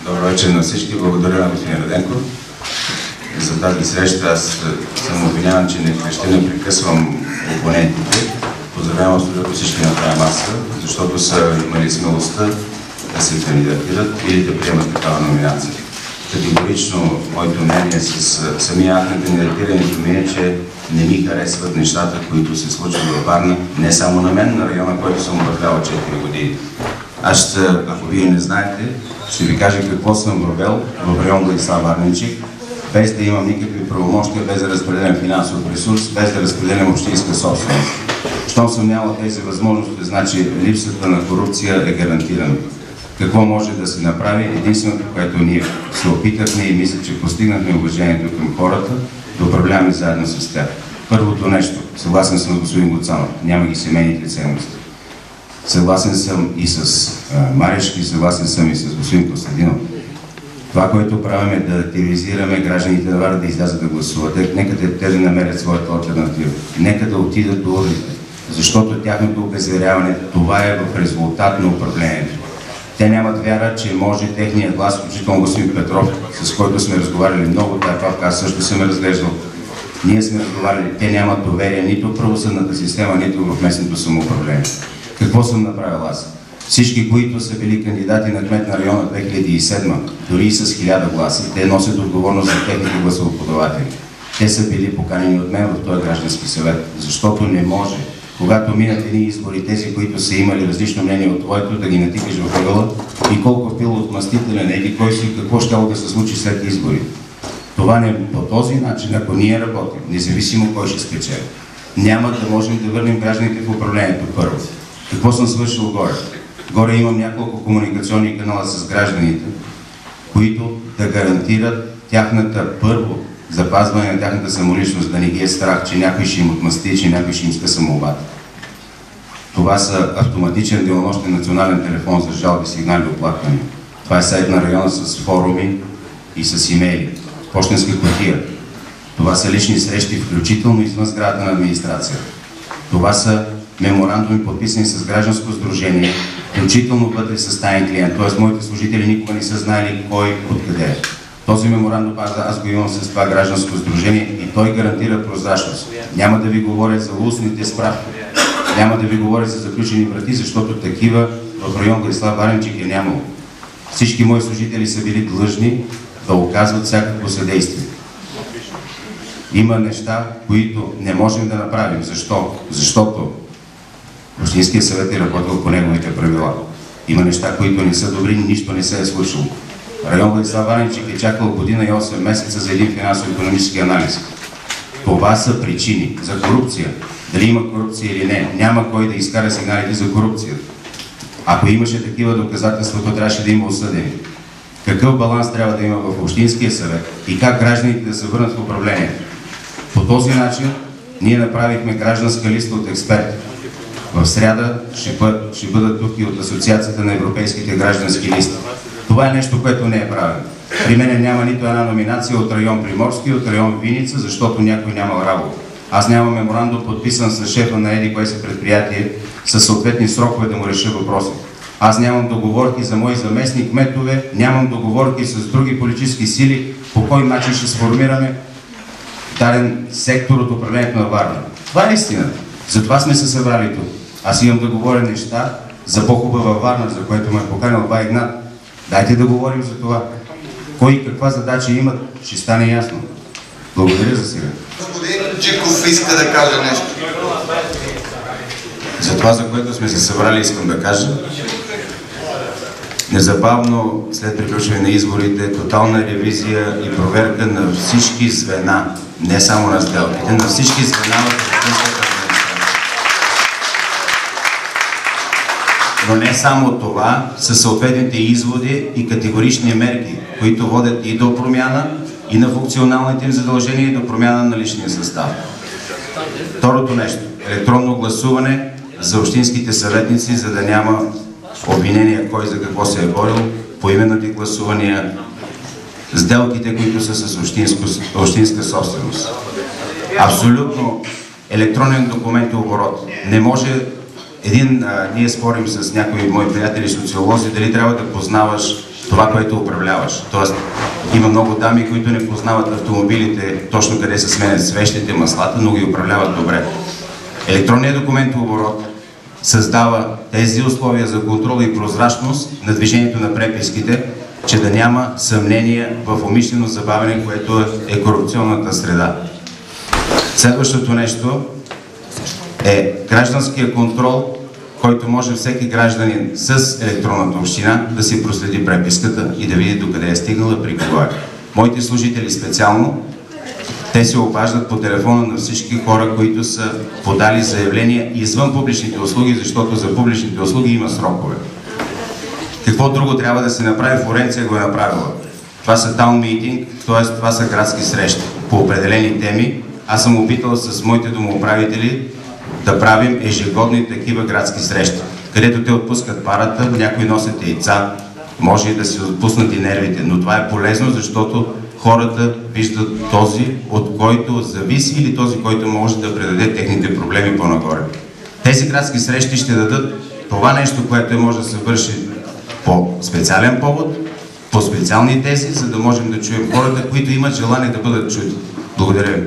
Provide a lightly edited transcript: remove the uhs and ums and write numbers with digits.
Добър вечер на всички. Благодаря на господин Раденков за тази среща. Аз съм обвиняван, че ще не прекъсвам опонентите. Поздравявам абсолютно всички на тази маса, защото са имали смелостта да се кандидатират или да приемат такава номинация. Категорично моето мнение с самия акт на кандидатирането ми е, че не ми харесват нещата, които се случват във Варна, не само на мен, на района, който съм управлявал 4 години. Аз, ако вие не знаете, ще ви кажа какво съм провел в район Владислав Варненчик, без да имам никакви правомощия, без да разпределям финансов ресурс, без да разпределям общинска собственост. Щом съм нямал тези възможности, значи липсата на корупция е гарантирана. Какво може да се направи? Единственото, което ние се опитахме и мисля, че постигнахме уважението към хората, да управляваме заедно с тях. Първото нещо, съгласен съм с господин Гуцанов, няма ги семейните ценности. Съгласен съм и с Марешки, съгласен съм и с господин Костадинов. Това, което правим е да активизираме гражданите на Варна да излязат да гласуват. Нека те да намерят своята алтернатива. Нека да отидат до урните, защото тяхното обезверяване, това е в резултат на управлението. Те нямат вяра, че може техният глас, включително господин Петров, с който сме разговаряли много, тази папка аз също съм разглеждал. Ние сме разговаряли, те нямат доверие нито в правосъдната система, нито в местното самоуправление. Какво съм направил аз? Всички, които са били кандидати на кмет на района 2007, дори и с 1000 гласи, те носят отговорност за техните гласоподаватели. Те са били поканени от мен в този граждански съвет, защото не може, когато минат едни избори, тези, които са имали различно мнение от твоето, да ги натикаш в ъгъла и колко пил отмъстителен или кой си, какво ще да се случи след избори. Това не по този начин, ако ние работим, независимо кой ще спечели, няма да можем да върнем гражданите в управлението първо. Какво съм свършил горе? Горе имам няколко комуникационни канала с гражданите, които да гарантират тяхната първо запазване на тяхната самоличност, да не ги е страх, че някой ще им отмъсти, че някой ще им скъса молбата. Това са автоматичен денонощен национален телефон за жалби, сигнали, оплаквания. Това е сайт на района с форуми и с имейли. Пощенска кутия. Това са лични срещи, включително извън сградата на администрацията. Това са меморандуми, подписани с гражданско сдружение, включително вътре с таен клиент. Т.е. моите служители никога не са знаели кой откъде е. Този меморандум аз го имам с това гражданско сдружение и той гарантира прозрачност. Няма да ви говоря за устните справки, няма да ви говоря за заключени врати, защото такива в район Владислав Варненчик е нямало. Всички мои служители са били длъжни да оказват всякакво съдействие. Има неща, които не можем да направим. Защо? Защото Общинският съвет е работил по неговите правила. Има неща, които не са добри, нищо не се е случило. Район Владислав Варненчик е чакал година и 8 месеца за един финансово-икономически анализ. Това са причини за корупция. Дали има корупция или не, няма кой да изкара сигналите за корупция. Ако имаше такива доказателства, то трябваше да има осъдени. Какъв баланс трябва да има в Общинския съвет и как гражданите да се върнат в управлението? По този начин ние направихме гражданска листа от експерти. В сряда ще бъдат тук и от Асоциацията на европейските граждански листи. Това е нещо, което не е правено. При мен няма нито една номинация от район Приморски, от район Виница, защото някой нямал работа. Аз нямам меморандум подписан с шефа на еди кое се предприятие със съответни срокове да му реша въпроса. Аз нямам договорки за мои заместник кметове, нямам договорки с други политически сили, по кой начин ще сформираме даден сектор от управлението на Варна. Това е истината. Затова сме се събрали тук. Аз имам да говоря неща за по-хубава Варна, за което ме е поканил Бай Игнат. Дайте да говорим за това. Кой и каква задача имат, ще стане ясно. Благодаря за сега. Господин Джиков иска да каже нещо. За това, за което сме се събрали, искам да кажа. Незабавно, след приключване на изборите, тотална ревизия и проверка на всички звена, не само на сделките, на всички звена в общинската администрация. Но не само това, със съответните изводи и категорични мерки, които водят и до промяна, и на функционалните им задължения, и до промяна на личния състав. Второто нещо – електронно гласуване за общинските съветници, за да няма обвинения кой за какво се е борил, поименните гласувания, сделките, които са с общинска собственост. Абсолютно електронен документ и оборот. Не може ние спорим с някои мои приятели социолози, дали трябва да познаваш това, което управляваш. Тоест, има много дами, които не познават автомобилите, точно къде се сменят свещите, маслата, но ги управляват добре. Електронният документооборот създава тези условия за контрол и прозрачност на движението на преписките, че да няма съмнение в умишлено забавяне, което е корупционната среда. Следващото нещо е гражданския контрол, който може всеки гражданин с електронната община да си проследи преписката и да види докъде е стигнала, при кого е. Моите служители специално, те се обаждат по телефона на всички хора, които са подали заявления извън публичните услуги, защото за публичните услуги има срокове. Какво друго трябва да се направи? Флоренция го е направила. Това са таун митинг, т.е. това са градски срещи по определени теми. Аз съм опитал с моите домоуправители да правим ежегодни такива градски срещи, където те отпускат парата, някои носят яйца, може и да си отпуснат и нервите, но това е полезно, защото хората виждат този, от който зависи или този, който може да предаде техните проблеми по-нагоре. Тези градски срещи ще дадат това нещо, което може да се върши по специален повод, по специални тези, за да можем да чуем хората, които имат желание да бъдат чути. Благодаря ви.